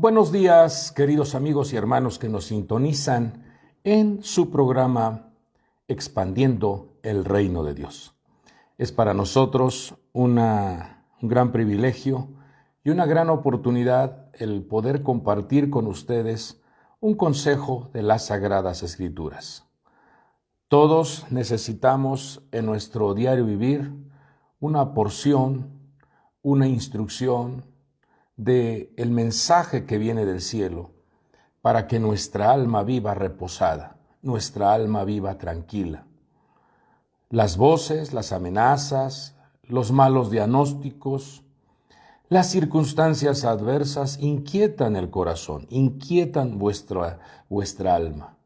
Buenos días, queridos amigos y hermanos que nos sintonizan en su programa Expandiendo el Reino de Dios. Es para nosotros un gran privilegio y una gran oportunidad el poder compartir con ustedes un consejo de las Sagradas Escrituras. Todos necesitamos en nuestro diario vivir una porción, una instrucción del mensaje que viene del cielo para que nuestra alma viva reposada, nuestra alma viva tranquila. Las voces, las amenazas, los malos diagnósticos, las circunstancias adversas inquietan el corazón, inquietan vuestra alma.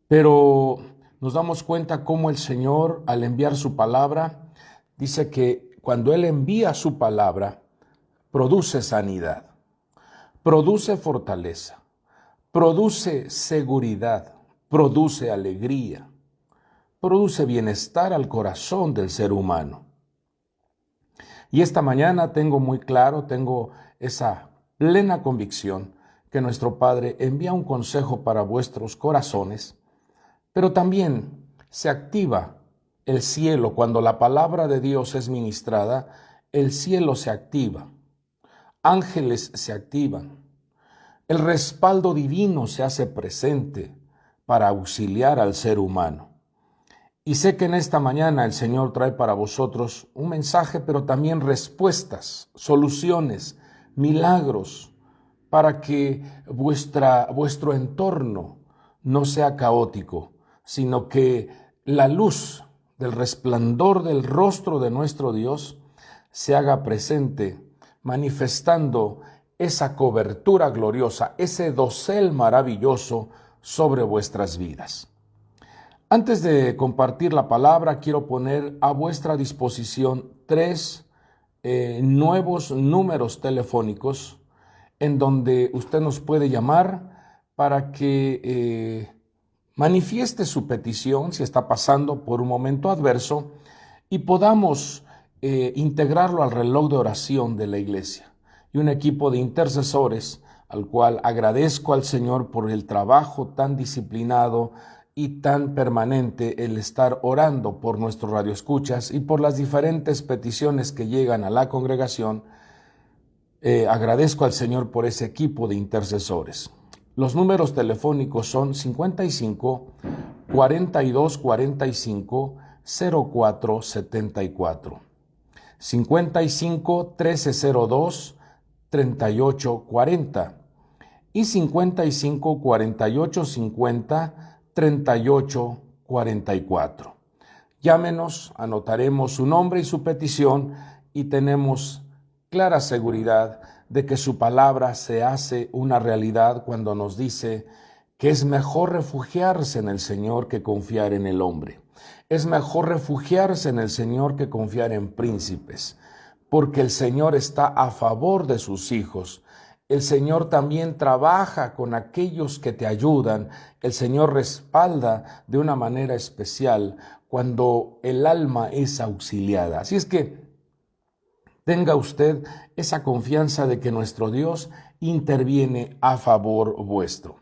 Pero nos damos cuenta cómo el Señor, al enviar su palabra, dice que cuando Él envía su palabra, produce sanidad, produce fortaleza, produce seguridad, produce alegría, produce bienestar al corazón del ser humano. Y esta mañana tengo muy claro, tengo esa plena convicción que nuestro Padre envía un consejo para vuestros corazones, pero también se activa el cielo. Cuando la palabra de Dios es ministrada, el cielo se activa. Ángeles se activan. El respaldo divino se hace presente para auxiliar al ser humano. Y sé que en esta mañana el Señor trae para vosotros un mensaje, pero también respuestas, soluciones, milagros, para que vuestro entorno no sea caótico, sino que la luz del resplandor del rostro de nuestro Dios se haga presente, manifestando esa cobertura gloriosa, ese dosel maravilloso sobre vuestras vidas. Antes de compartir la palabra, quiero poner a vuestra disposición tres nuevos números telefónicos en donde usted nos puede llamar para que manifieste su petición si está pasando por un momento adverso y podamos integrarlo al reloj de oración de la iglesia. Y un equipo de intercesores al cual agradezco al Señor por el trabajo tan disciplinado y tan permanente, el estar orando por nuestros radioescuchas y por las diferentes peticiones que llegan a la congregación. Agradezco al Señor por ese equipo de intercesores. Los números telefónicos son 55 42 45 04 74, 55 1302 38 40 y 55 48 50 38 44. Llámenos, anotaremos su nombre y su petición y tenemos clara seguridad de que su palabra se hace una realidad cuando nos dice que es mejor refugiarse en el Señor que confiar en el hombre. Es mejor refugiarse en el Señor que confiar en príncipes, porque el Señor está a favor de sus hijos. El Señor también trabaja con aquellos que te ayudan. El Señor respalda de una manera especial cuando el alma es auxiliada. Así es que tenga usted esa confianza de que nuestro Dios interviene a favor vuestro.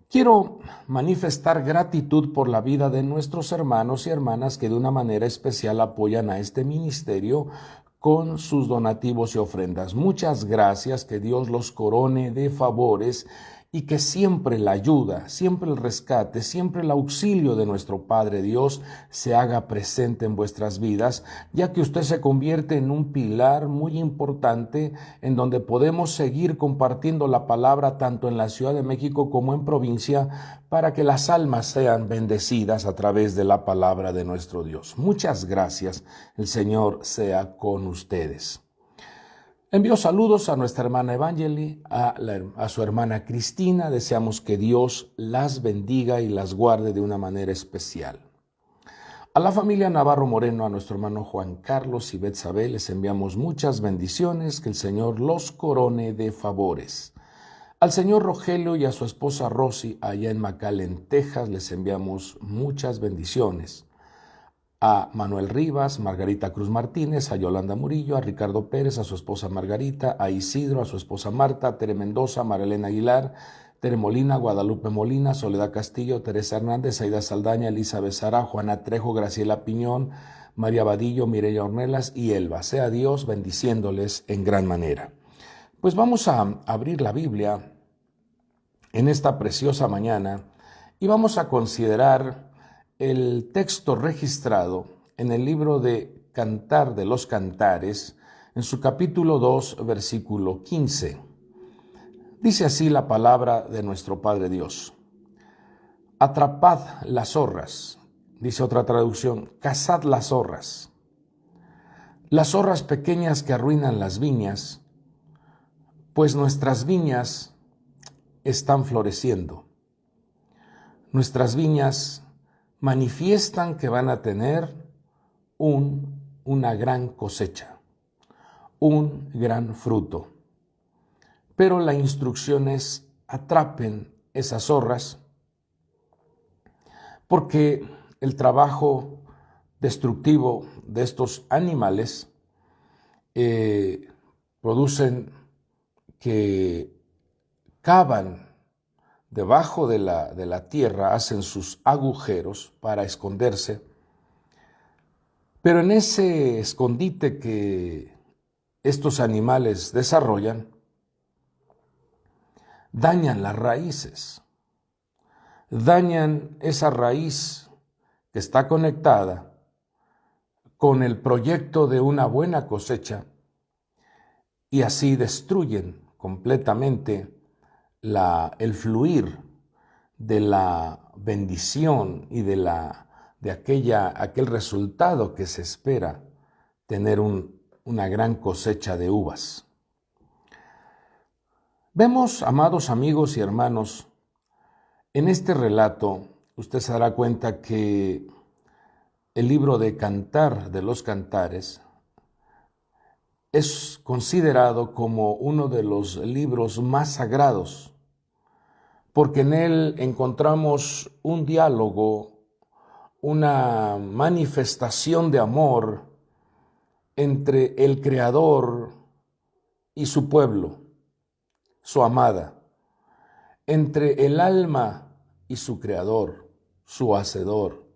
Quiero manifestar gratitud por la vida de nuestros hermanos y hermanas que de una manera especial apoyan a este ministerio con sus donativos y ofrendas. Muchas gracias, que Dios los corone de favores y que siempre la ayuda, siempre el rescate, siempre el auxilio de nuestro Padre Dios se haga presente en vuestras vidas, ya que usted se convierte en un pilar muy importante en donde podemos seguir compartiendo la palabra tanto en la Ciudad de México como en provincia, para que las almas sean bendecidas a través de la palabra de nuestro Dios. Muchas gracias. El Señor sea con ustedes. Envío saludos a nuestra hermana Evangeli, a su hermana Cristina. Deseamos que Dios las bendiga y las guarde de una manera especial. A la familia Navarro Moreno, a nuestro hermano Juan Carlos y Betsabé, les enviamos muchas bendiciones, que el Señor los corone de favores. Al señor Rogelio y a su esposa Rosy, allá en McAllen, Texas, les enviamos muchas bendiciones. a Manuel Rivas, Margarita Cruz Martínez, a Yolanda Murillo, a Ricardo Pérez, a su esposa Margarita, a Isidro, a su esposa Marta, a Tere Mendoza, a Marilena Aguilar, Tere Molina, Guadalupe Molina, Soledad Castillo, Teresa Hernández, Aida Saldaña, Elizabeth Sara, Juana Trejo, Graciela Piñón, María Vadillo, Mireya Ornelas y Elba. Sea Dios bendiciéndoles en gran manera. Pues vamos a abrir la Biblia en esta preciosa mañana y vamos a considerar el texto registrado en el libro de Cantar de los Cantares, en su capítulo 2, versículo 15. Dice así la palabra de nuestro Padre Dios. Atrapad las zorras, dice otra traducción, cazad las zorras pequeñas que arruinan las viñas, pues nuestras viñas están floreciendo. Nuestras viñas manifiestan que van a tener una gran cosecha, un gran fruto. Pero la instrucción es: atrapen esas zorras, porque el trabajo destructivo de estos animales producen que cavan debajo de la tierra, hacen sus agujeros para esconderse, pero en ese escondite que estos animales desarrollan, dañan las raíces, dañan esa raíz que está conectada con el proyecto de una buena cosecha y así destruyen completamente el fluir de la bendición y de aquel resultado que se espera tener una gran cosecha de uvas. Vemos, amados amigos y hermanos, en este relato, usted se dará cuenta que el libro de Cantar de los Cantares es considerado como uno de los libros más sagrados, porque en él encontramos un diálogo, una manifestación de amor entre el Creador y su pueblo, su amada, entre el alma y su Creador, su Hacedor,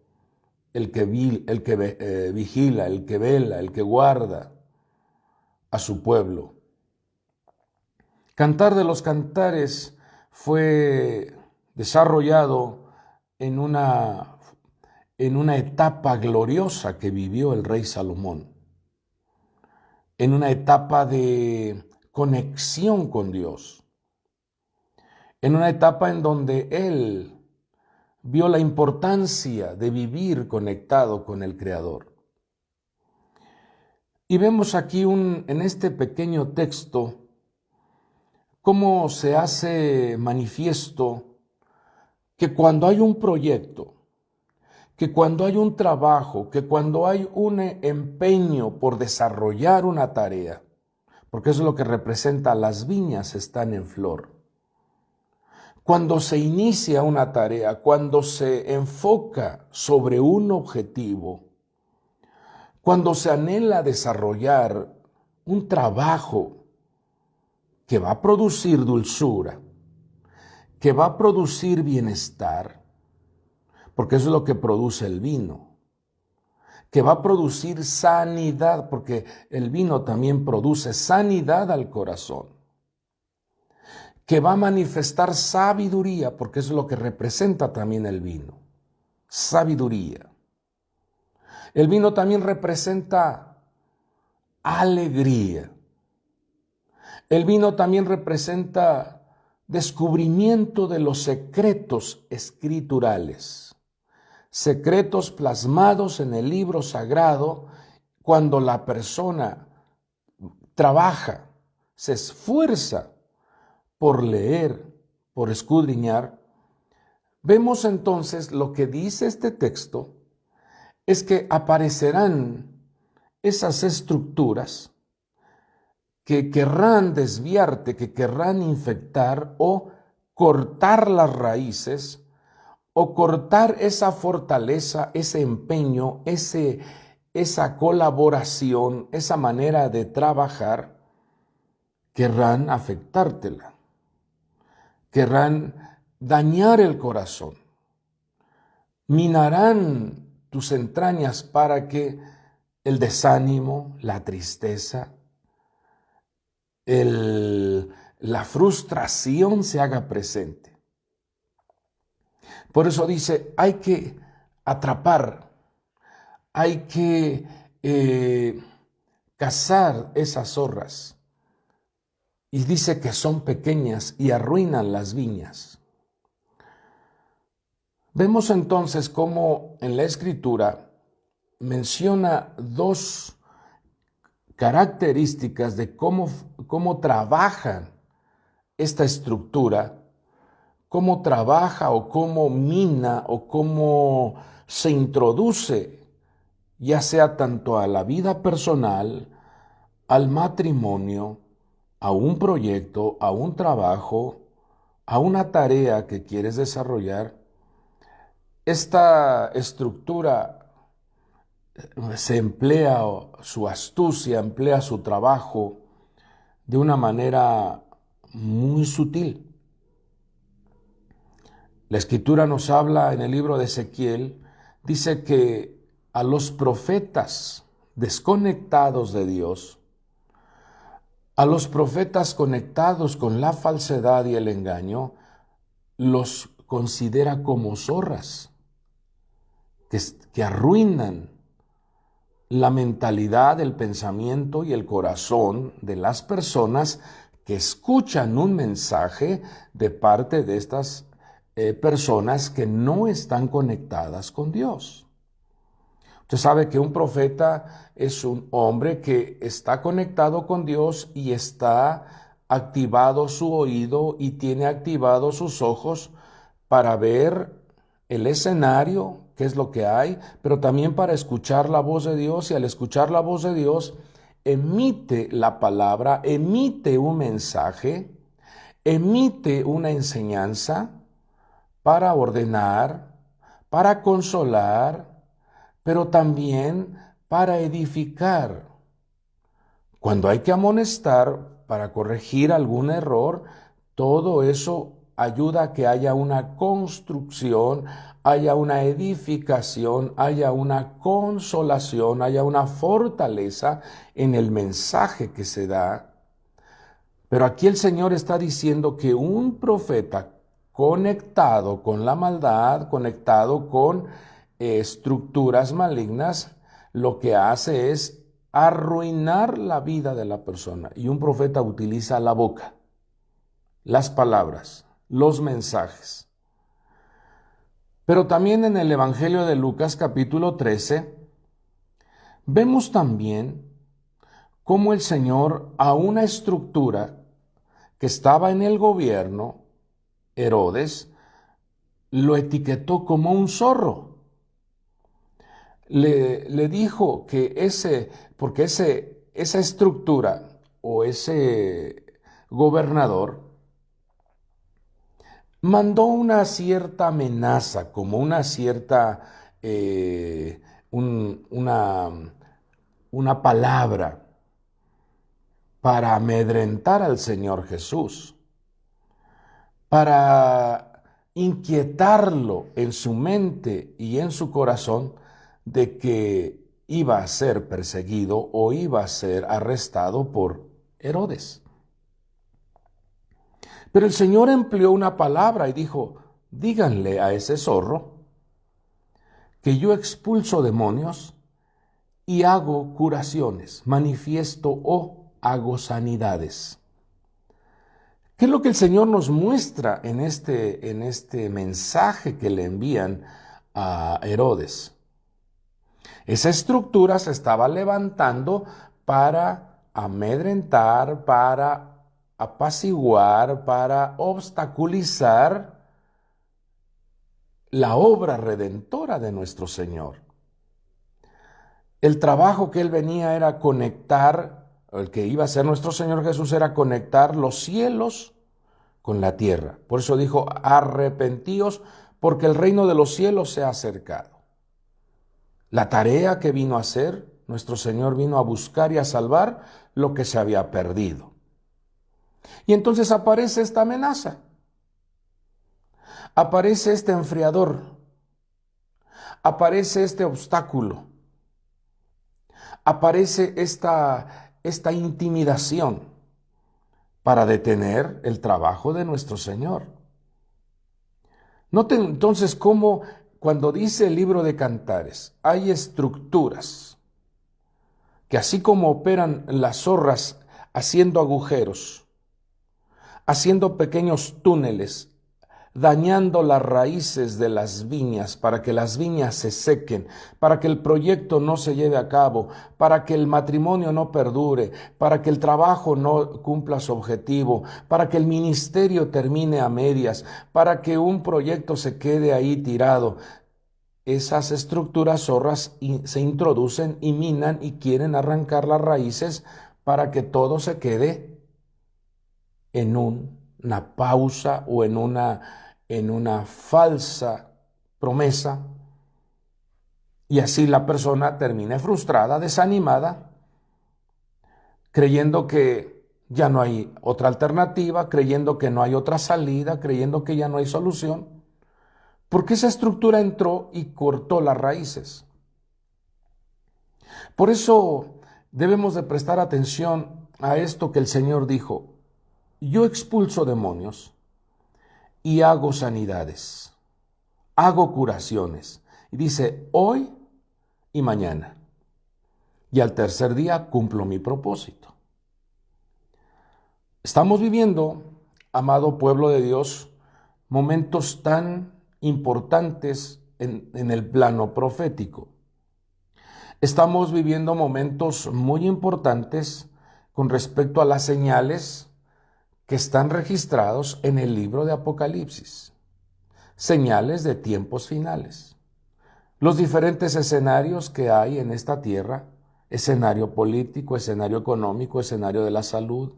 el que vigila, el que vela, el que guarda a su pueblo. Cantar de los Cantares fue desarrollado en una etapa gloriosa que vivió el rey Salomón, en una etapa de conexión con Dios, en una etapa en donde él vio la importancia de vivir conectado con el Creador. Y vemos aquí en este pequeño texto cómo se hace manifiesto que cuando hay un proyecto, que cuando hay un trabajo, que cuando hay un empeño por desarrollar una tarea, porque eso es lo que representa, las viñas están en flor. Cuando se inicia una tarea, cuando se enfoca sobre un objetivo, cuando se anhela desarrollar un trabajo que va a producir dulzura, que va a producir bienestar, porque eso es lo que produce el vino, que va a producir sanidad, porque el vino también produce sanidad al corazón, que va a manifestar sabiduría, porque eso es lo que representa también el vino, sabiduría. El vino también representa alegría. El vino también representa descubrimiento de los secretos escriturales, secretos plasmados en el libro sagrado cuando la persona trabaja, se esfuerza por leer, por escudriñar. Vemos entonces lo que dice este texto es que aparecerán esas estructuras que querrán desviarte, que querrán infectar o cortar las raíces o cortar esa fortaleza, ese empeño, esa colaboración, esa manera de trabajar, querrán afectártela, querrán dañar el corazón, minarán tus entrañas para que el desánimo, la tristeza, la frustración se haga presente. Por eso dice, hay que atrapar, hay que cazar esas zorras. Y dice que son pequeñas y arruinan las viñas. Vemos entonces cómo en la Escritura menciona dos características de cómo trabaja esta estructura, cómo trabaja o cómo mina o cómo se introduce, ya sea tanto a la vida personal, al matrimonio, a un proyecto, a un trabajo, a una tarea que quieres desarrollar. Esta estructura se emplea su astucia, emplea su trabajo de una manera muy sutil. La Escritura nos habla en el libro de Ezequiel, dice que a los profetas desconectados de Dios, a los profetas conectados con la falsedad y el engaño, los considera como zorras que arruinan la mentalidad, el pensamiento y el corazón de las personas que escuchan un mensaje de parte de estas personas que no están conectadas con Dios. Usted sabe que un profeta es un hombre que está conectado con Dios y está activado su oído y tiene activados sus ojos para ver el escenario, qué es lo que hay, pero también para escuchar la voz de Dios, y al escuchar la voz de Dios emite la palabra, emite un mensaje, emite una enseñanza para ordenar, para consolar, pero también para edificar. Cuando hay que amonestar para corregir algún error, todo eso ayuda a que haya una construcción, haya una edificación, haya una consolación, haya una fortaleza en el mensaje que se da. Pero aquí el Señor está diciendo que un profeta conectado con la maldad, conectado con estructuras malignas, lo que hace es arruinar la vida de la persona. Y un profeta utiliza la boca, las palabras, los mensajes. Pero también en el Evangelio de Lucas capítulo 13, vemos también cómo el Señor a una estructura que estaba en el gobierno, Herodes, lo etiquetó como un zorro. Le dijo que esa estructura o ese gobernador mandó una cierta amenaza, como una cierta, una palabra para amedrentar al Señor Jesús, para inquietarlo en su mente y en su corazón de que iba a ser perseguido o iba a ser arrestado por Herodes. Pero el Señor empleó una palabra y dijo, díganle a ese zorro que yo expulso demonios y hago curaciones, manifiesto o hago sanidades. ¿Qué es lo que el Señor nos muestra en este mensaje que le envían a Herodes? Esa estructura se estaba levantando para amedrentar, para apaciguar, para obstaculizar la obra redentora de nuestro Señor. El trabajo que él venía era conectar, el que iba a ser nuestro Señor Jesús era conectar los cielos con la tierra. Por eso dijo, arrepentíos porque el reino de los cielos se ha acercado. La tarea que vino a hacer, nuestro Señor vino a buscar y a salvar lo que se había perdido. Y entonces aparece esta amenaza, aparece este enfriador, aparece este obstáculo, aparece esta intimidación para detener el trabajo de nuestro Señor. Noten entonces cómo cuando dice el libro de Cantares, hay estructuras que así como operan las zorras haciendo agujeros, haciendo pequeños túneles, dañando las raíces de las viñas para que las viñas se sequen, para que el proyecto no se lleve a cabo, para que el matrimonio no perdure, para que el trabajo no cumpla su objetivo, para que el ministerio termine a medias, para que un proyecto se quede ahí tirado. Esas estructuras zorras se introducen y minan y quieren arrancar las raíces para que todo se quede en una pausa o en una falsa promesa, y así la persona termine frustrada, desanimada, creyendo que ya no hay otra alternativa, creyendo que no hay otra salida, creyendo que ya no hay solución, porque esa estructura entró y cortó las raíces. Por eso debemos de prestar atención a esto que el Señor dijo: yo expulso demonios y hago sanidades, hago curaciones. Y dice, hoy y mañana. Y al tercer día cumplo mi propósito. Estamos viviendo, amado pueblo de Dios, momentos tan importantes en el plano profético. Estamos viviendo momentos muy importantes con respecto a las señales que están registrados en el libro de Apocalipsis. Señales de tiempos finales. Los diferentes escenarios que hay en esta tierra, escenario político, escenario económico, escenario de la salud,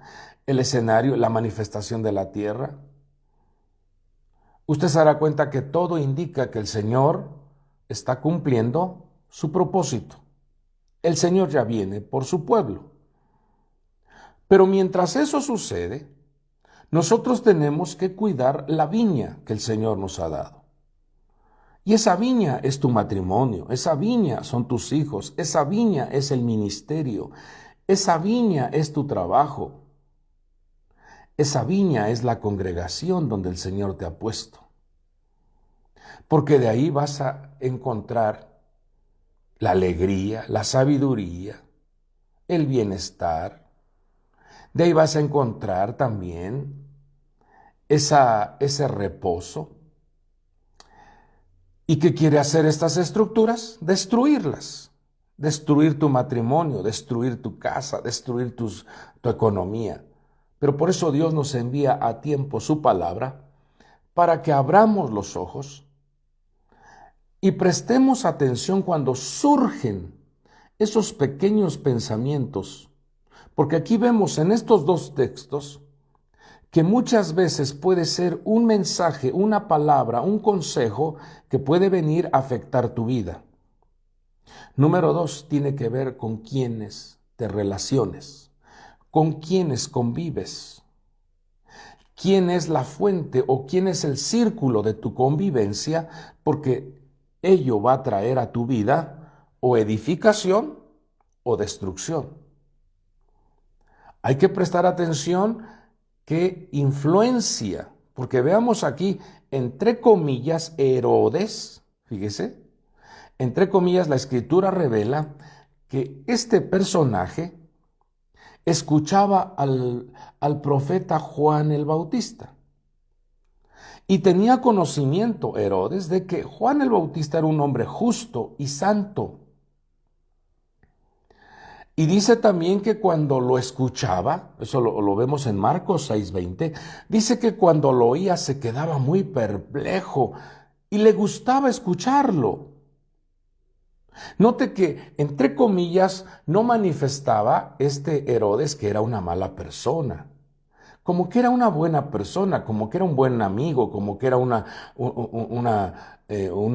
el escenario, la manifestación de la tierra. Usted se dará cuenta que todo indica que el Señor está cumpliendo su propósito. El Señor ya viene por su pueblo. Pero mientras eso sucede, nosotros tenemos que cuidar la viña que el Señor nos ha dado. Y esa viña es tu matrimonio, esa viña son tus hijos, esa viña es el ministerio, esa viña es tu trabajo, esa viña es la congregación donde el Señor te ha puesto. Porque de ahí vas a encontrar la alegría, la sabiduría, el bienestar. De ahí vas a encontrar también ese reposo. ¿Y qué quiere hacer estas estructuras? Destruirlas. Destruir tu matrimonio, destruir tu casa, destruir tu economía. Pero por eso Dios nos envía a tiempo su palabra para que abramos los ojos y prestemos atención cuando surgen esos pequeños pensamientos. Porque aquí vemos en estos dos textos que muchas veces puede ser un mensaje, una palabra, un consejo que puede venir a afectar tu vida. Número 2, tiene que ver con quiénes te relaciones, con quiénes convives, quién es la fuente o quién es el círculo de tu convivencia, porque ello va a traer a tu vida o edificación o destrucción. Hay que prestar atención qué influencia, porque veamos aquí, entre comillas, Herodes, fíjese, entre comillas, la Escritura revela que este personaje escuchaba al profeta Juan el Bautista. Y tenía conocimiento Herodes de que Juan el Bautista era un hombre justo y santo. Y dice también que cuando lo escuchaba, eso lo vemos en Marcos 6:20, dice que cuando lo oía se quedaba muy perplejo y le gustaba escucharlo. Note que, entre comillas, no manifestaba este Herodes que era una mala persona. como que era una buena persona, como que era un buen amigo, como que era una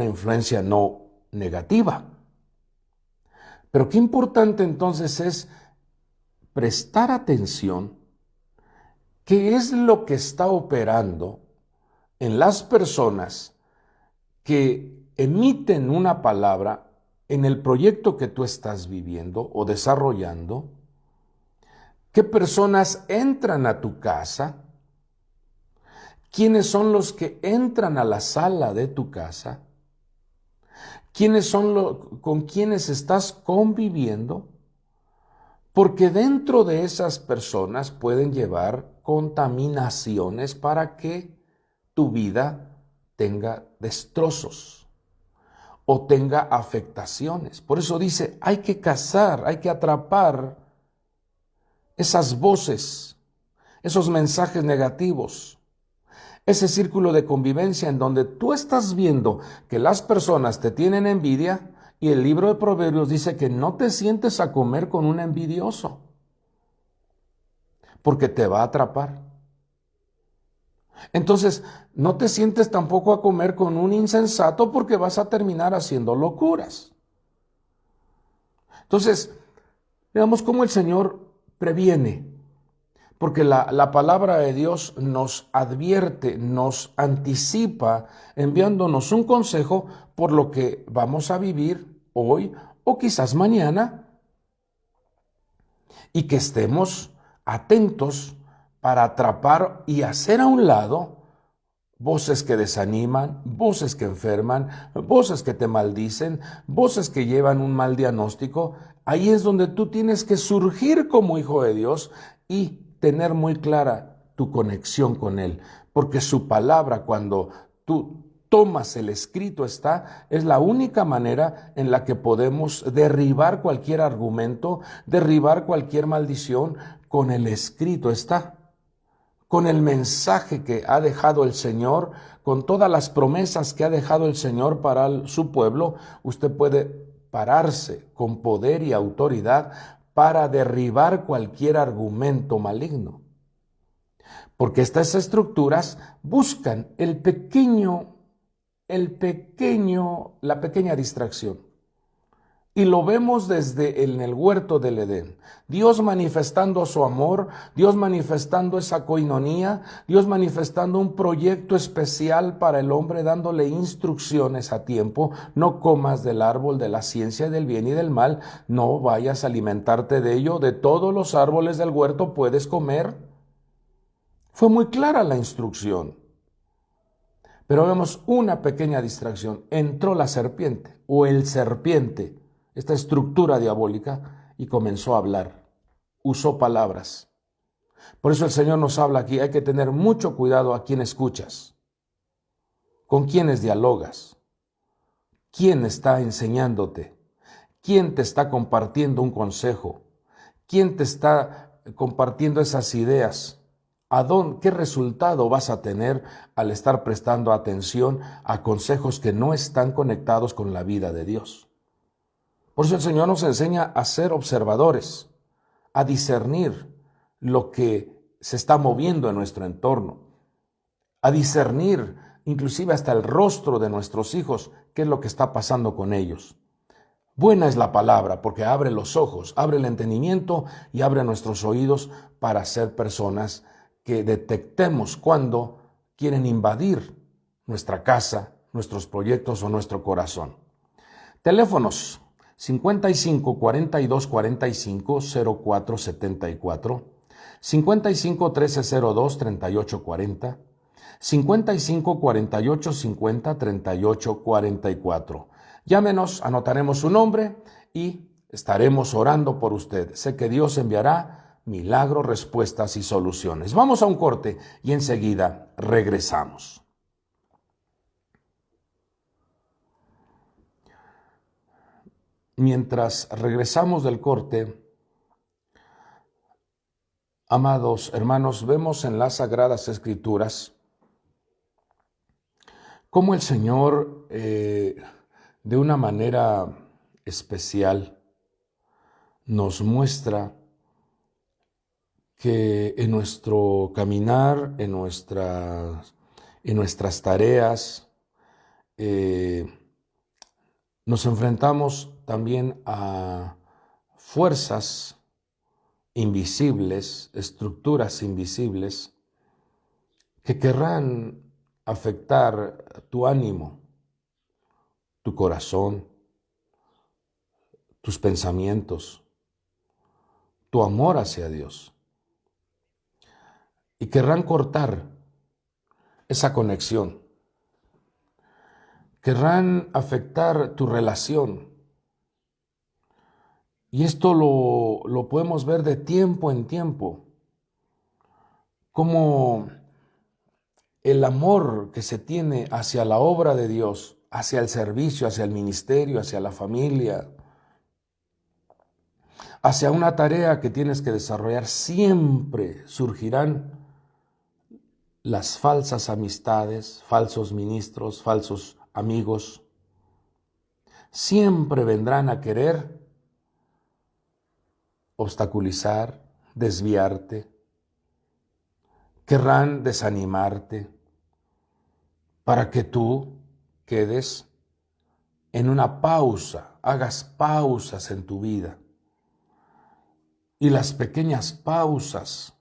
influencia no negativa. Pero qué importante entonces es prestar atención qué es lo que está operando en las personas que emiten una palabra en el proyecto que tú estás viviendo o desarrollando. ¿Qué personas entran a tu casa? ¿Quiénes son los que entran a la sala de tu casa? ¿Quiénes son con quienes estás conviviendo? Porque dentro de esas personas pueden llevar contaminaciones para que tu vida tenga destrozos o tenga afectaciones. Por eso dice, hay que cazar, hay que atrapar esas voces, esos mensajes negativos, ese círculo de convivencia en donde tú estás viendo que las personas te tienen envidia y el libro de Proverbios dice que no te sientes a comer con un envidioso porque te va a atrapar. Entonces, no te sientes tampoco a comer con un insensato porque vas a terminar haciendo locuras. Entonces, veamos cómo el Señor previene, porque la palabra de Dios nos advierte, nos anticipa, enviándonos un consejo por lo que vamos a vivir hoy o quizás mañana, y que estemos atentos para atrapar y hacer a un lado voces que desaniman, voces que enferman, voces que te maldicen, voces que llevan un mal diagnóstico. Ahí es donde tú tienes que surgir como hijo de Dios y tener muy clara tu conexión con Él. Porque su palabra, cuando tú tomas el escrito está, es la única manera en la que podemos derribar cualquier argumento, derribar cualquier maldición. Con el escrito está, con el mensaje que ha dejado el Señor, con todas las promesas que ha dejado el Señor para su pueblo, usted puede pararse con poder y autoridad para derribar cualquier argumento maligno. Porque estas estructuras buscan la pequeña distracción. Y lo vemos desde en el huerto del Edén. Dios manifestando su amor, Dios manifestando esa coinonía, Dios manifestando un proyecto especial para el hombre, dándole instrucciones a tiempo. No comas del árbol de la ciencia del bien y del mal, no vayas a alimentarte de ello, de todos los árboles del huerto puedes comer. Fue muy clara la instrucción. Pero vemos una pequeña distracción. Entró la serpiente o el serpiente, esta estructura diabólica, y comenzó a hablar. Usó palabras. Por eso el Señor nos habla aquí, hay que tener mucho cuidado a quién escuchas, con quiénes dialogas, quién está enseñándote, quién te está compartiendo un consejo, quién te está compartiendo esas ideas. ¿Qué resultado vas a tener al estar prestando atención a consejos que no están conectados con la vida de Dios? Por eso el Señor nos enseña a ser observadores, a discernir lo que se está moviendo en nuestro entorno, a discernir inclusive hasta el rostro de nuestros hijos, qué es lo que está pasando con ellos. Buena es la palabra porque abre los ojos, abre el entendimiento y abre nuestros oídos para ser personas que detectemos cuando quieren invadir nuestra casa, nuestros proyectos o nuestro corazón. Teléfonos 55 42 45 04 74, 55 13 02 38 40, 55 48 50 38 44. Llámenos, anotaremos su nombre y estaremos orando por usted. Sé que Dios enviará milagros, respuestas y soluciones. Vamos a un corte y enseguida regresamos. Mientras regresamos del corte, amados hermanos, vemos en las Sagradas Escrituras cómo el Señor, de una manera especial, nos muestra que en nuestro caminar, en nuestras tareas, nos enfrentamos también a fuerzas invisibles, estructuras invisibles, que querrán afectar tu ánimo, tu corazón, tus pensamientos, tu amor hacia Dios. Y querrán cortar esa conexión. Querrán afectar tu relación. Y esto lo podemos ver de tiempo en tiempo. Como el amor que se tiene hacia la obra de Dios, hacia el servicio, hacia el ministerio, hacia la familia, hacia una tarea que tienes que desarrollar, siempre surgirán las falsas amistades, falsos ministros, falsos amigos. Siempre vendrán a querer obstaculizar, desviarte, querrán desanimarte para que tú quedes en una pausa, hagas pausas en tu vida. Y las pequeñas pausas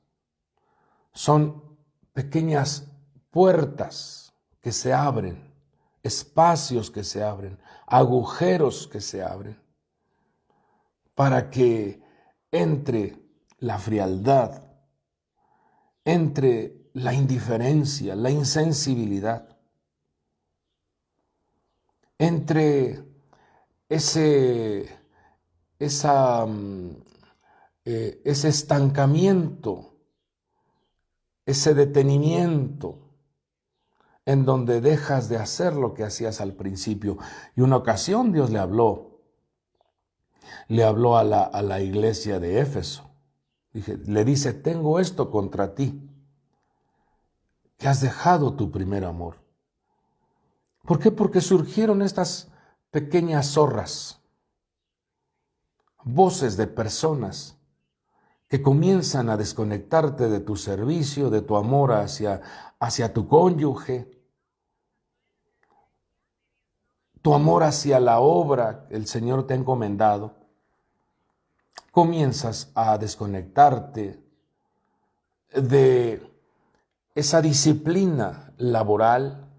son pequeñas puertas que se abren, espacios que se abren, agujeros que se abren, para que entre la frialdad, entre la indiferencia, la insensibilidad, entre ese estancamiento, ese detenimiento, en donde dejas de hacer lo que hacías al principio. Y una ocasión Dios le habló a la iglesia de Éfeso. Le dice, tengo esto contra ti, que has dejado tu primer amor. ¿Por qué? Porque surgieron estas pequeñas zorras, voces de personas que comienzan a desconectarte de tu servicio, de tu amor hacia tu cónyuge, tu amor hacia la obra que el Señor te ha encomendado. Comienzas a desconectarte de esa disciplina laboral,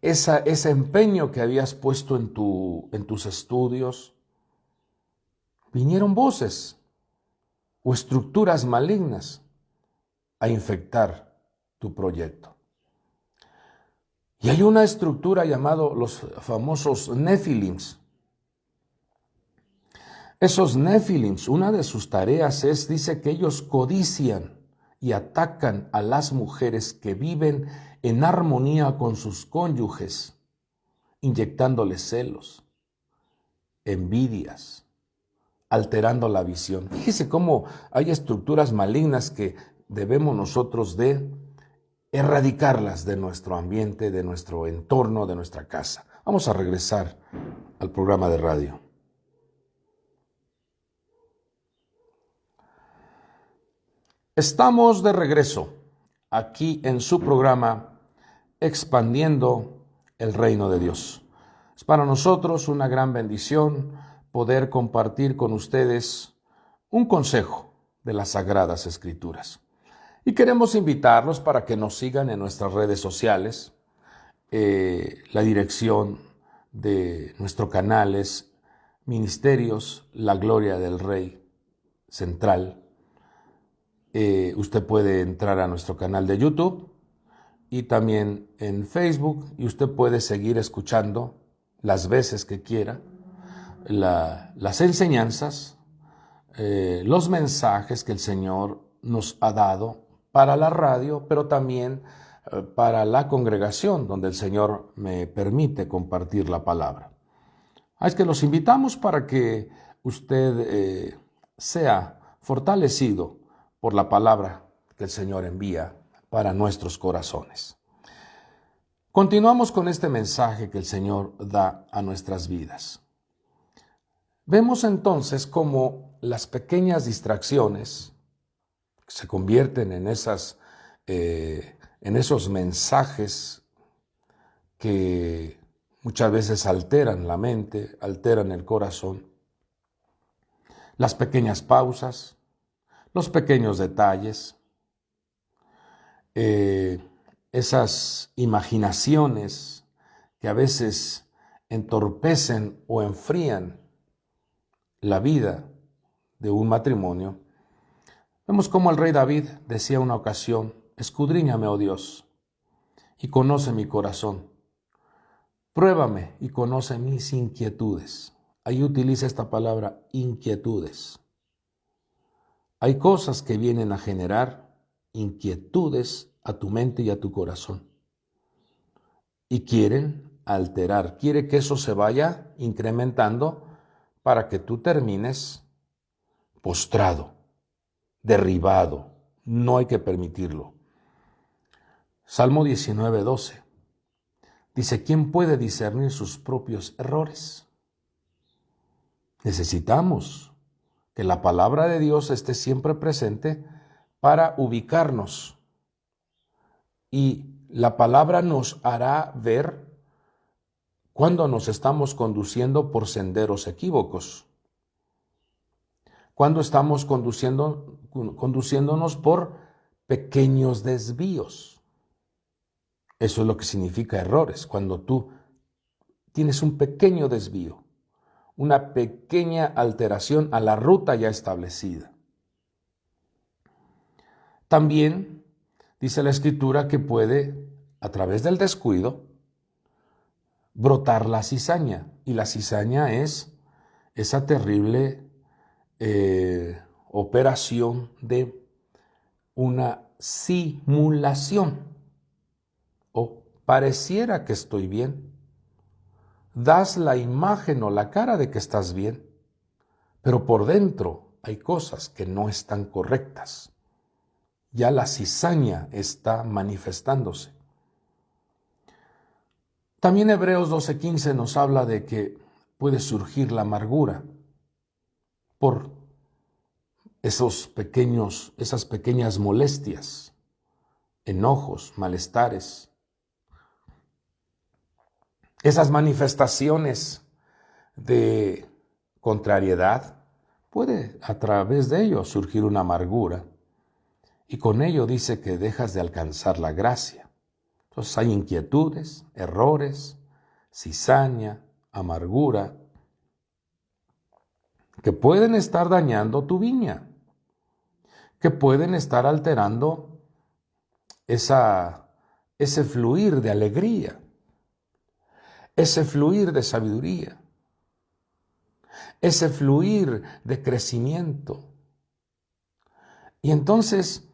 ese empeño que habías puesto en tus estudios. Vinieron voces o estructuras malignas a infectar tu proyecto. Y hay una estructura llamada los famosos Nefilims. Esos Nefilims, una de sus tareas dice que ellos codician y atacan a las mujeres que viven en armonía con sus cónyuges, inyectándoles celos, envidias, alterando la visión. Fíjese cómo hay estructuras malignas que debemos nosotros de erradicarlas de nuestro ambiente, de nuestro entorno, de nuestra casa. Vamos a regresar al programa de radio. Estamos de regreso aquí en su programa Expandiendo el Reino de Dios. Es para nosotros una gran bendición poder compartir con ustedes un consejo de las Sagradas Escrituras. Y queremos invitarlos para que nos sigan en nuestras redes sociales. La dirección de nuestro canal es Ministerios La Gloria del Rey Central. Usted puede entrar a nuestro canal de YouTube y también en Facebook, y usted puede seguir escuchando las veces que quiera las enseñanzas, los mensajes que el Señor nos ha dado para la radio, pero también para la congregación donde el Señor me permite compartir la palabra. Es que los invitamos para que usted sea fortalecido por la palabra que el Señor envía para nuestros corazones. Continuamos con este mensaje que el Señor da a nuestras vidas. Vemos entonces cómo las pequeñas distracciones se convierten en esos mensajes que muchas veces alteran la mente, alteran el corazón. Las pequeñas pausas, los pequeños detalles, esas imaginaciones que a veces entorpecen o enfrían la vida de un matrimonio. Vemos cómo el rey David decía una ocasión: escudriñame, oh Dios, y conoce mi corazón. Pruébame y conoce mis inquietudes. Ahí utiliza esta palabra, inquietudes. Hay cosas que vienen a generar inquietudes a tu mente y a tu corazón. Y quiere que eso se vaya incrementando para que tú termines postrado, derribado. No hay que permitirlo. Salmo 19:12 dice: ¿quién puede discernir sus propios errores? Necesitamos que la palabra de Dios esté siempre presente para ubicarnos. Y la palabra nos hará ver cuando nos estamos conduciendo por senderos equívocos, cuando estamos conduciéndonos por pequeños desvíos. Eso es lo que significa errores, cuando tú tienes un pequeño desvío, una pequeña alteración a la ruta ya establecida. También dice la Escritura que puede, a través del descuido, brotar la cizaña. Y la cizaña es esa terrible operación de una simulación. O pareciera que estoy bien. Das la imagen o la cara de que estás bien, pero por dentro hay cosas que no están correctas. Ya la cizaña está manifestándose. También Hebreos 12:15 nos habla de que puede surgir la amargura por esas pequeñas molestias, enojos, malestares. Esas manifestaciones de contrariedad, puede a través de ello surgir una amargura. Y con ello dice que dejas de alcanzar la gracia. Entonces hay inquietudes, errores, cizaña, amargura, que pueden estar dañando tu viña, que pueden estar alterando ese fluir de alegría, ese fluir de sabiduría, ese fluir de crecimiento. Y entonces,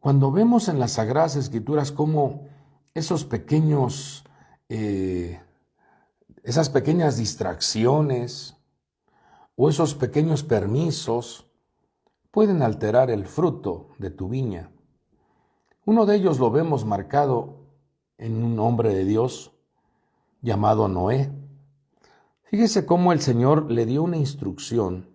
cuando vemos en las Sagradas Escrituras cómo esas pequeñas distracciones o esos pequeños permisos pueden alterar el fruto de tu viña. Uno de ellos lo vemos marcado en un hombre de Dios llamado Noé. Fíjese cómo el Señor le dio una instrucción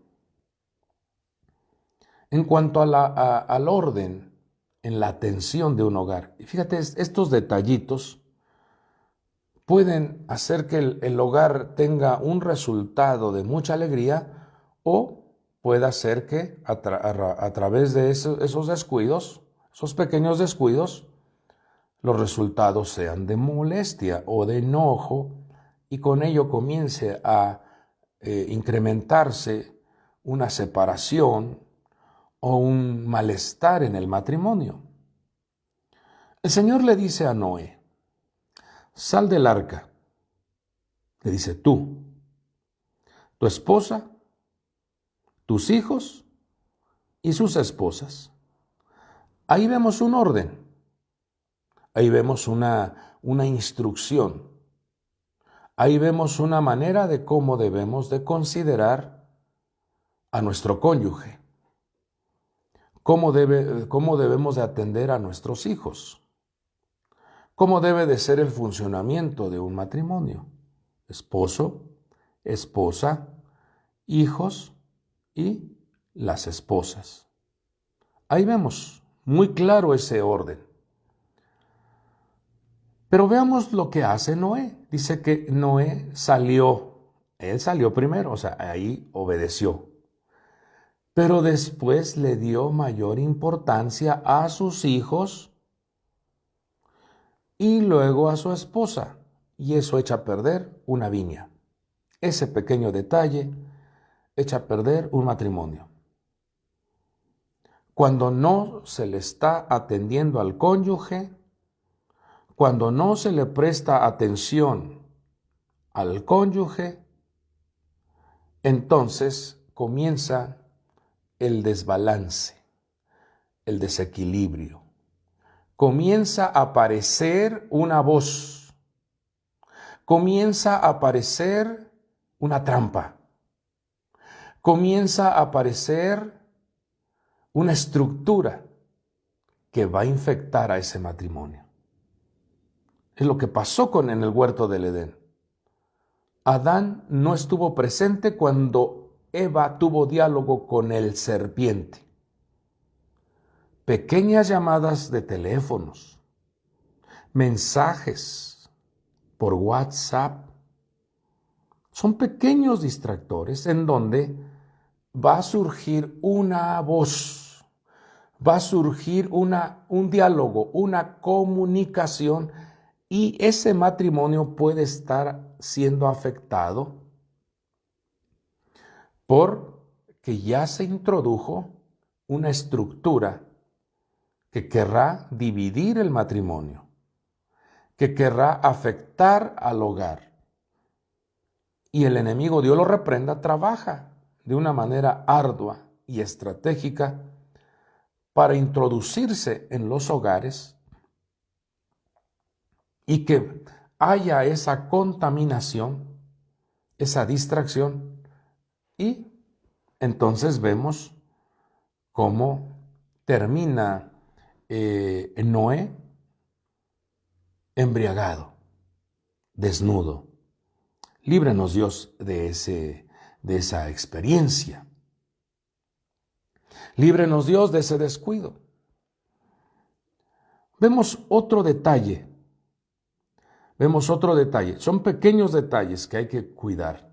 en cuanto al orden en la atención de un hogar. Y fíjate, estos detallitos pueden hacer que el hogar tenga un resultado de mucha alegría, o puede hacer que a través de esos descuidos, esos pequeños descuidos, los resultados sean de molestia o de enojo, y con ello comience a incrementarse una separación o un malestar en el matrimonio. El Señor le dice a Noé: sal del arca. Le dice: tú, tu esposa, tus hijos y sus esposas. Ahí vemos un orden. Ahí vemos una instrucción. Ahí vemos una manera de cómo debemos de considerar a nuestro cónyuge. Cómo debemos de atender a nuestros hijos. Cómo debe de ser el funcionamiento de un matrimonio. Esposo, esposa, hijos y las esposas. Ahí vemos muy claro ese orden. Pero veamos lo que hace Noé. Dice que Noé salió, él salió primero, o sea, ahí obedeció. Pero después le dio mayor importancia a sus hijos y luego a su esposa. Y eso echa a perder una viña. Ese pequeño detalle echa a perder un matrimonio. Cuando no se le está atendiendo al cónyuge, cuando no se le presta atención al cónyuge, entonces comienza el desbalance, el desequilibrio. Comienza a aparecer una voz, comienza a aparecer una trampa, comienza a aparecer una estructura que va a infectar a ese matrimonio. Es lo que pasó en el huerto del Edén. Adán no estuvo presente cuando Eva tuvo diálogo con el serpiente. Pequeñas llamadas de teléfonos, mensajes por WhatsApp, son pequeños distractores en donde va a surgir una voz, va a surgir un diálogo, una comunicación, y ese matrimonio puede estar siendo afectado porque ya se introdujo una estructura que querrá dividir el matrimonio, que querrá afectar al hogar. Y el enemigo, Dios lo reprenda, trabaja de una manera ardua y estratégica para introducirse en los hogares y que haya esa contaminación, esa distracción, y entonces vemos cómo termina Noé embriagado, desnudo. Líbranos, Dios, de esa experiencia. Líbranos, Dios, de ese descuido. Vemos otro detalle. Son pequeños detalles que hay que cuidar.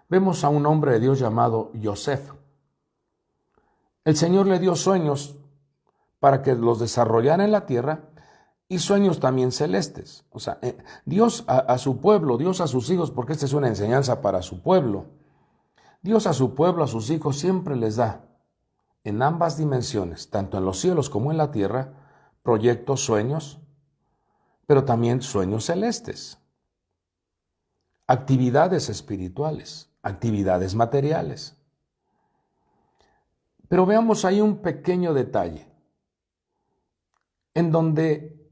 Vemos a un hombre de Dios llamado Yosef. El Señor le dio sueños para que los desarrollara en la tierra y sueños también celestes. O sea, Dios a su pueblo, Dios a sus hijos, porque esta es una enseñanza para su pueblo. Dios a su pueblo, a sus hijos, siempre les da en ambas dimensiones, tanto en los cielos como en la tierra, proyectos, sueños, pero también sueños celestes, actividades espirituales, actividades materiales. Pero veamos ahí un pequeño detalle, en donde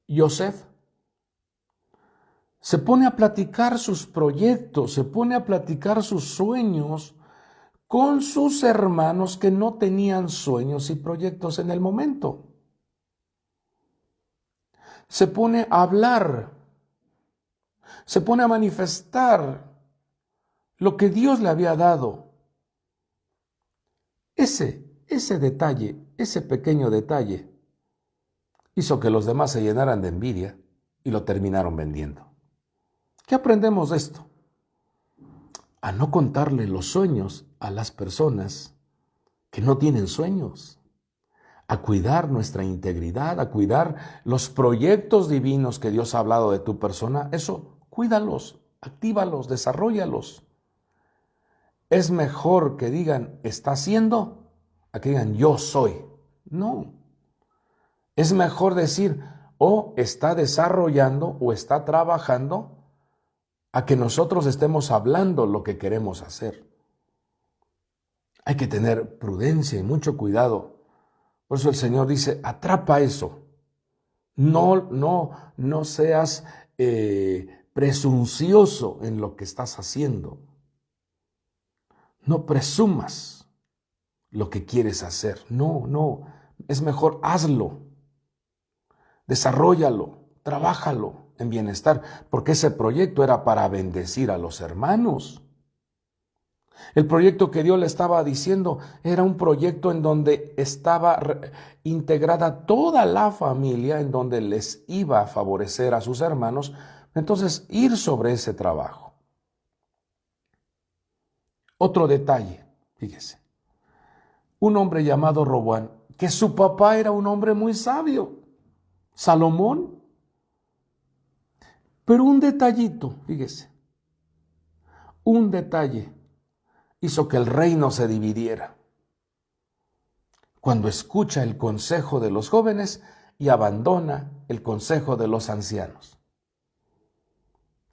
Yosef se pone a platicar sus proyectos, se pone a platicar sus sueños con sus hermanos que no tenían sueños y proyectos en el momento. Se pone a hablar, se pone a manifestar lo que Dios le había dado. Ese detalle, ese pequeño detalle, hizo que los demás se llenaran de envidia y lo terminaron vendiendo. ¿Qué aprendemos de esto? A no contarle los sueños a las personas que no tienen sueños, a cuidar nuestra integridad, a cuidar los proyectos divinos que Dios ha hablado de tu persona. Eso, cuídalos, actívalos, desarróllalos. Es mejor que digan, está haciendo, a que digan, yo soy. No. Es mejor decir, está desarrollando o está trabajando, a que nosotros estemos hablando lo que queremos hacer. Hay que tener prudencia y mucho cuidado. Por eso el Señor dice, atrapa eso. No seas presuncioso en lo que estás haciendo. No presumas lo que quieres hacer. No. Es mejor hazlo. Desarróllalo, trabájalo en bienestar, porque ese proyecto era para bendecir a los hermanos. El proyecto que Dios le estaba diciendo era un proyecto en donde estaba integrada toda la familia, en donde les iba a favorecer a sus hermanos. Entonces, ir sobre ese trabajo. Otro detalle, fíjese. Un hombre llamado Roboam, que su papá era un hombre muy sabio, Salomón. Pero un detallito, fíjese, un detalle hizo que el reino se dividiera. Cuando escucha el consejo de los jóvenes y abandona el consejo de los ancianos.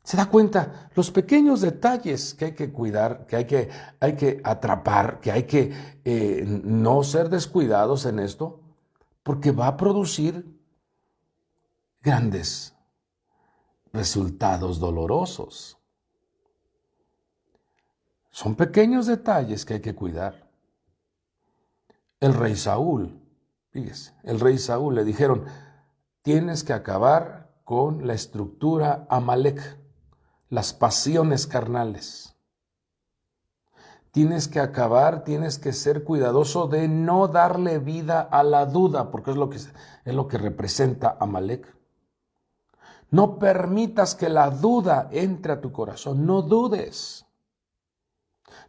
Se da cuenta los pequeños detalles que hay que cuidar, que hay que atrapar, que hay que no ser descuidados en esto, porque va a producir grandes resultados dolorosos. Son pequeños detalles que hay que cuidar. El rey Saúl, fíjese, el rey Saúl le dijeron, tienes que acabar con la estructura Amalek, las pasiones carnales. Tienes que acabar, tienes que ser cuidadoso de no darle vida a la duda, porque es lo que representa Amalek. No permitas que la duda entre a tu corazón, no dudes.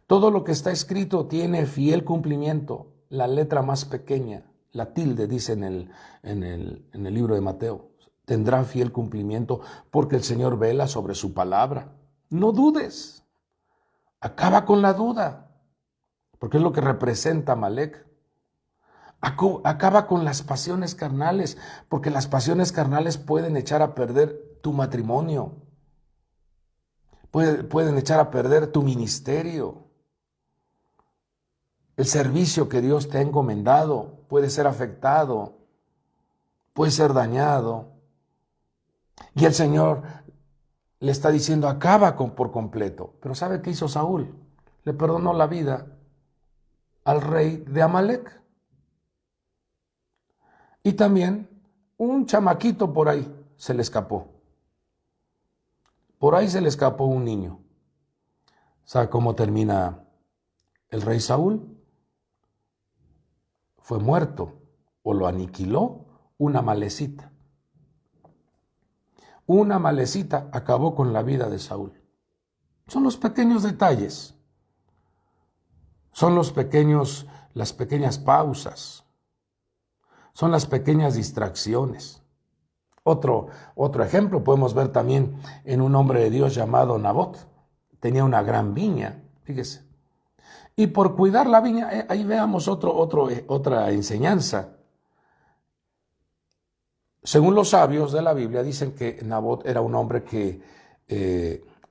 Todo lo que está escrito tiene fiel cumplimiento. La letra más pequeña, la tilde, dice en el libro de Mateo, tendrá fiel cumplimiento porque el Señor vela sobre su palabra. No dudes. Acaba con la duda, porque es lo que representa Amalek. Acaba con las pasiones carnales, porque las pasiones carnales pueden echar a perder tu matrimonio, pueden echar a perder tu ministerio. El servicio que Dios te ha encomendado puede ser afectado, puede ser dañado. Y el Señor le está diciendo, acaba por completo. Pero ¿sabe qué hizo Saúl? Le perdonó la vida al rey de Amalek. Y también un chamaquito por ahí se le escapó. Por ahí se le escapó un niño. ¿Sabe cómo termina el rey Saúl? Fue muerto o lo aniquiló una malecita. Una malecita acabó con la vida de Saúl. Son los pequeños detalles. Son las pequeñas pausas. Son las pequeñas distracciones. Otro ejemplo podemos ver también en un hombre de Dios llamado Nabot. Tenía una gran viña, fíjese. Y por cuidar la viña, ahí veamos otra enseñanza. Según los sabios de la Biblia, dicen que Nabot era un hombre que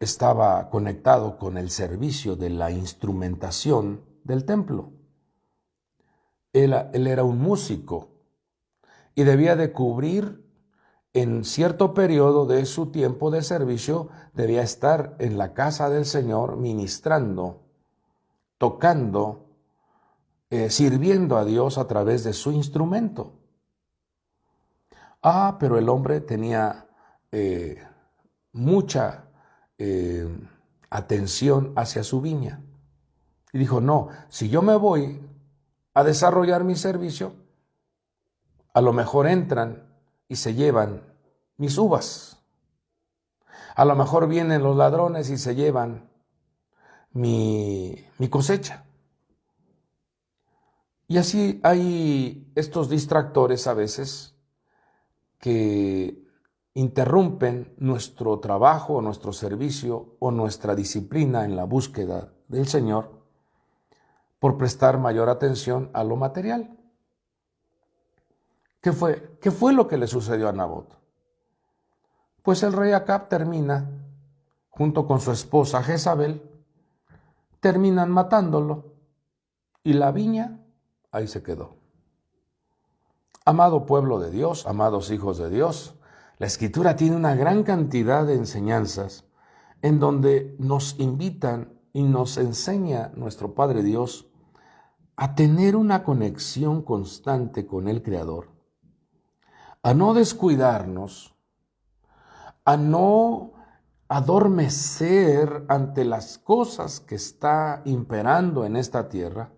estaba conectado con el servicio de la instrumentación del templo. Él era un músico y debía de cubrir en cierto periodo de su tiempo de servicio, debía estar en la casa del Señor ministrando, tocando, sirviendo a Dios a través de su instrumento. Pero el hombre tenía mucha atención hacia su viña. Y dijo, no, si yo me voy a desarrollar mi servicio, a lo mejor entran y se llevan mis uvas. A lo mejor vienen los ladrones y se llevan mi cosecha. Y así hay estos distractores a veces que interrumpen nuestro trabajo, nuestro servicio o nuestra disciplina en la búsqueda del Señor por prestar mayor atención a lo material. ¿Qué fue lo que le sucedió a Nabot? Pues el rey Acab termina, junto con su esposa Jezabel, terminan matándolo y la viña ahí se quedó. Amado pueblo de Dios, amados hijos de Dios, la Escritura tiene una gran cantidad de enseñanzas en donde nos invitan y nos enseña nuestro Padre Dios a tener una conexión constante con el Creador, a no descuidarnos, a no adormecer ante las cosas que está imperando en esta tierra,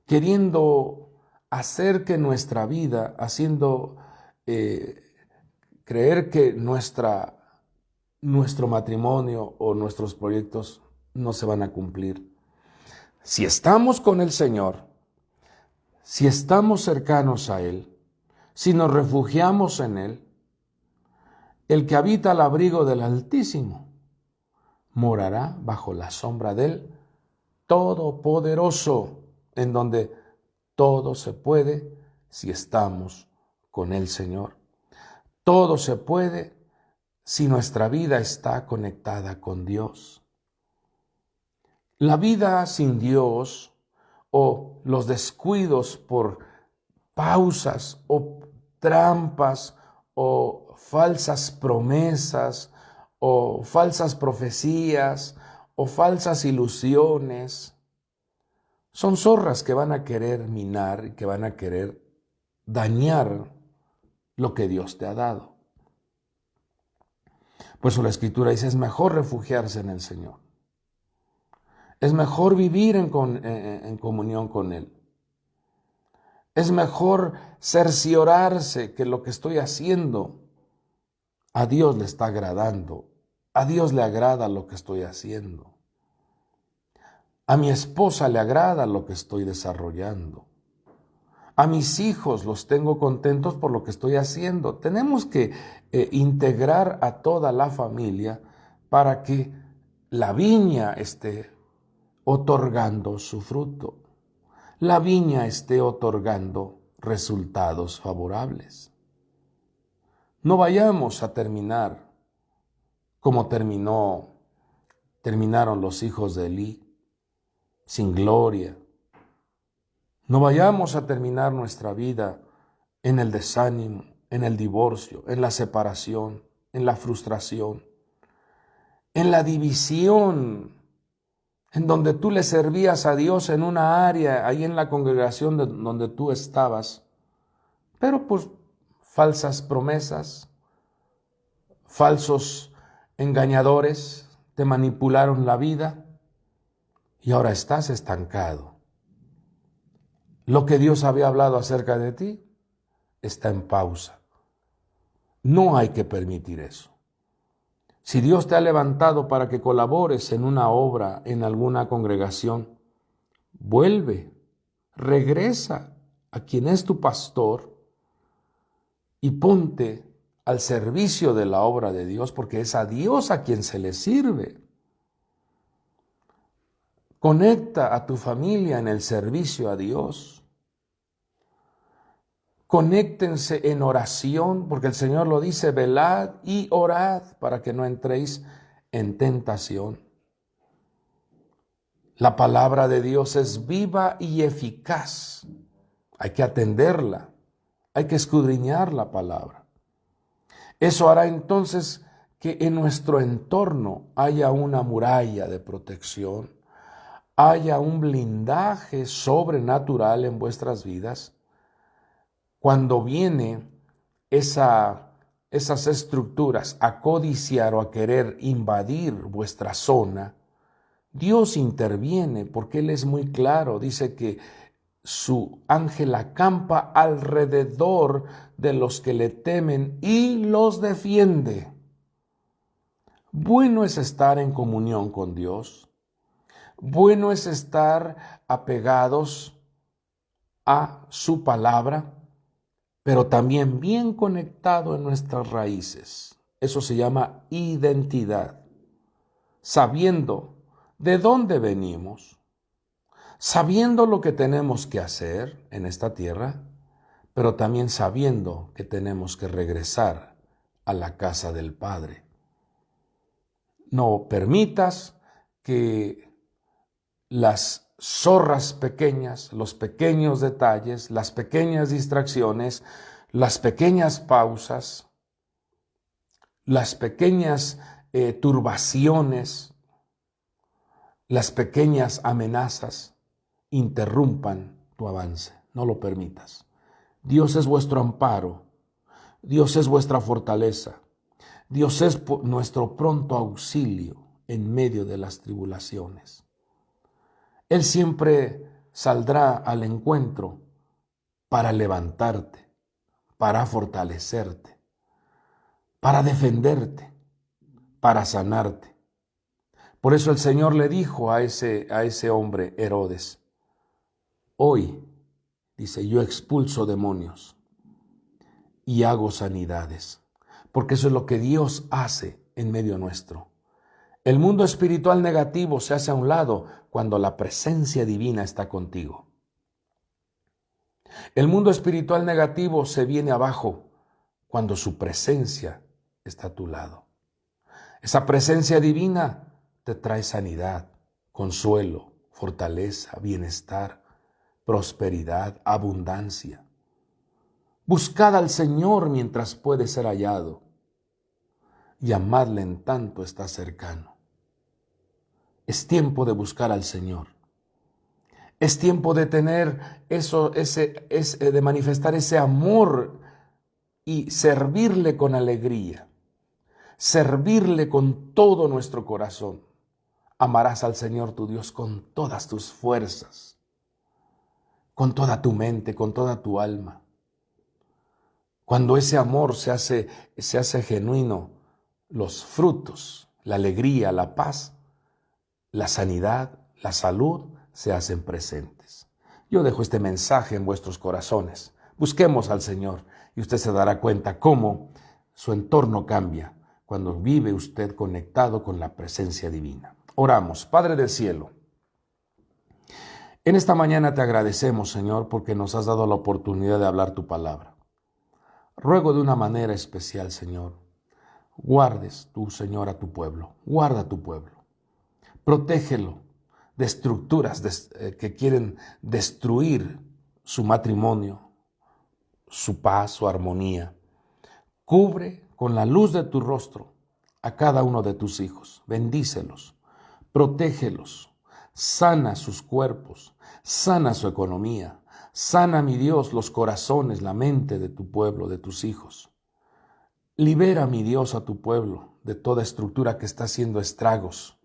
queriendo hacer que nuestra vida, haciendo creer que nuestro matrimonio o nuestros proyectos no se van a cumplir. Si estamos con el Señor, si estamos cercanos a Él, si nos refugiamos en Él, el que habita al abrigo del Altísimo morará bajo la sombra del Todopoderoso, en donde todo se puede si estamos con el Señor. Todo se puede si nuestra vida está conectada con Dios. La vida sin Dios o los descuidos por pausas o trampas o falsas promesas o falsas profecías o falsas ilusiones son zorras que van a querer minar y que van a querer dañar lo que Dios te ha dado. Por eso la Escritura dice, es mejor refugiarse en el Señor. Es mejor vivir en comunión con Él. Es mejor cerciorarse que lo que estoy haciendo a Dios le está agradando. A Dios le agrada lo que estoy haciendo. A mi esposa le agrada lo que estoy desarrollando. A mis hijos los tengo contentos por lo que estoy haciendo. Tenemos que integrar a toda la familia para que la viña esté otorgando su fruto. La viña esté otorgando resultados favorables. No vayamos a terminar como terminaron los hijos de Elí, sin gloria. No vayamos a terminar nuestra vida en el desánimo, en el divorcio, en la separación, en la frustración, en la división, en donde tú le servías a Dios en una área, ahí en la congregación donde tú estabas, pero pues falsas promesas, falsos engañadores te manipularon la vida y ahora estás estancado. Lo que Dios había hablado acerca de ti está en pausa. No hay que permitir eso. Si Dios te ha levantado para que colabores en una obra, en alguna congregación, vuelve, regresa a quien es tu pastor y ponte al servicio de la obra de Dios, porque es a Dios a quien se le sirve. Conecta a tu familia en el servicio a Dios. Conéctense en oración, porque el Señor lo dice, velad y orad para que no entréis en tentación. La palabra de Dios es viva y eficaz. Hay que atenderla, hay que escudriñar la palabra. Eso hará entonces que en nuestro entorno haya una muralla de protección, haya un blindaje sobrenatural en vuestras vidas. Cuando viene esas estructuras a codiciar o a querer invadir vuestra zona, Dios interviene porque Él es muy claro. Dice que su ángel acampa alrededor de los que le temen y los defiende. Bueno es estar en comunión con Dios. Bueno es estar apegados a su palabra, pero también bien conectado en nuestras raíces. Eso se llama identidad. Sabiendo de dónde venimos, sabiendo lo que tenemos que hacer en esta tierra, pero también sabiendo que tenemos que regresar a la casa del Padre. No permitas que las zorras pequeñas, los pequeños detalles, las pequeñas distracciones, las pequeñas pausas, las pequeñas turbaciones, las pequeñas amenazas interrumpan tu avance. No lo permitas. Dios es vuestro amparo. Dios es vuestra fortaleza. Dios es nuestro pronto auxilio en medio de las tribulaciones. Él siempre saldrá al encuentro para levantarte, para fortalecerte, para defenderte, para sanarte. Por eso el Señor le dijo a ese hombre, Herodes, hoy, dice, yo expulso demonios y hago sanidades, porque eso es lo que Dios hace en medio nuestro. El mundo espiritual negativo se hace a un lado cuando la presencia divina está contigo. El mundo espiritual negativo se viene abajo cuando su presencia está a tu lado. Esa presencia divina te trae sanidad, consuelo, fortaleza, bienestar, prosperidad, abundancia. Buscad al Señor mientras puede ser hallado, y amadle en tanto está cercano. Es tiempo de buscar al Señor. Es tiempo de tener de manifestar ese amor y servirle con alegría, servirle con todo nuestro corazón. Amarás al Señor tu Dios con todas tus fuerzas, con toda tu mente, con toda tu alma. Cuando ese amor se hace genuino, los frutos, la alegría, la paz, la sanidad, la salud se hacen presentes. Yo dejo este mensaje en vuestros corazones. Busquemos al Señor y usted se dará cuenta cómo su entorno cambia cuando vive usted conectado con la presencia divina. Oramos. Padre del cielo, en esta mañana te agradecemos, Señor, porque nos has dado la oportunidad de hablar tu palabra. Ruego de una manera especial, Señor, guardes tú, Señor, a tu pueblo. Guarda a tu pueblo. Protégelo de estructuras que quieren destruir su matrimonio, su paz, su armonía. Cubre con la luz de tu rostro a cada uno de tus hijos. Bendícelos, protégelos, sana sus cuerpos, sana su economía. Sana, mi Dios, los corazones, la mente de tu pueblo, de tus hijos. Libera, mi Dios, a tu pueblo de toda estructura que está haciendo estragos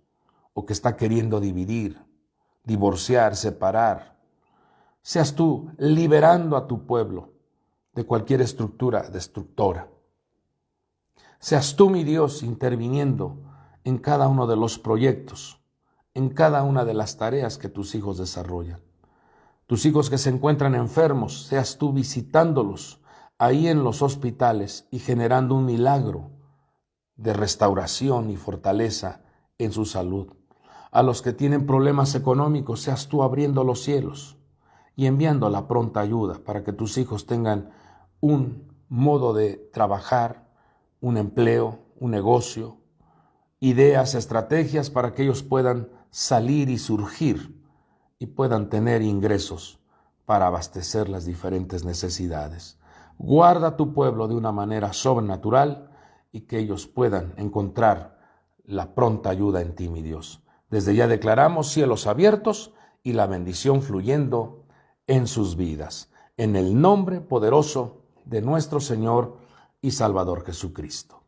o que está queriendo dividir, divorciar, separar. Seas tú liberando a tu pueblo de cualquier estructura destructora. Seas tú, mi Dios, interviniendo en cada uno de los proyectos, en cada una de las tareas que tus hijos desarrollan. Tus hijos que se encuentran enfermos, seas tú visitándolos ahí en los hospitales y generando un milagro de restauración y fortaleza en su salud. A los que tienen problemas económicos, seas tú abriendo los cielos y enviando la pronta ayuda para que tus hijos tengan un modo de trabajar, un empleo, un negocio, ideas, estrategias para que ellos puedan salir y surgir y puedan tener ingresos para abastecer las diferentes necesidades. Guarda a tu pueblo de una manera sobrenatural y que ellos puedan encontrar la pronta ayuda en ti, mi Dios. Desde ya declaramos cielos abiertos y la bendición fluyendo en sus vidas. En el nombre poderoso de nuestro Señor y Salvador Jesucristo.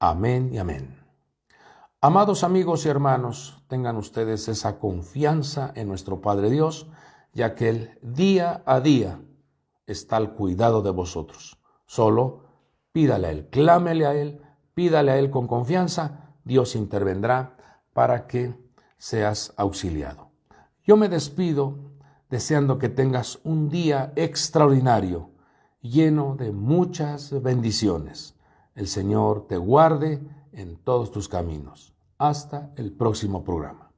Amén y amén. Amados amigos y hermanos, tengan ustedes esa confianza en nuestro Padre Dios, ya que Él día a día está al cuidado de vosotros. Solo pídale a Él, clámele a Él, pídale a Él con confianza, Dios intervendrá para que seas auxiliado. Yo me despido deseando que tengas un día extraordinario, lleno de muchas bendiciones. El Señor te guarde en todos tus caminos. Hasta el próximo programa.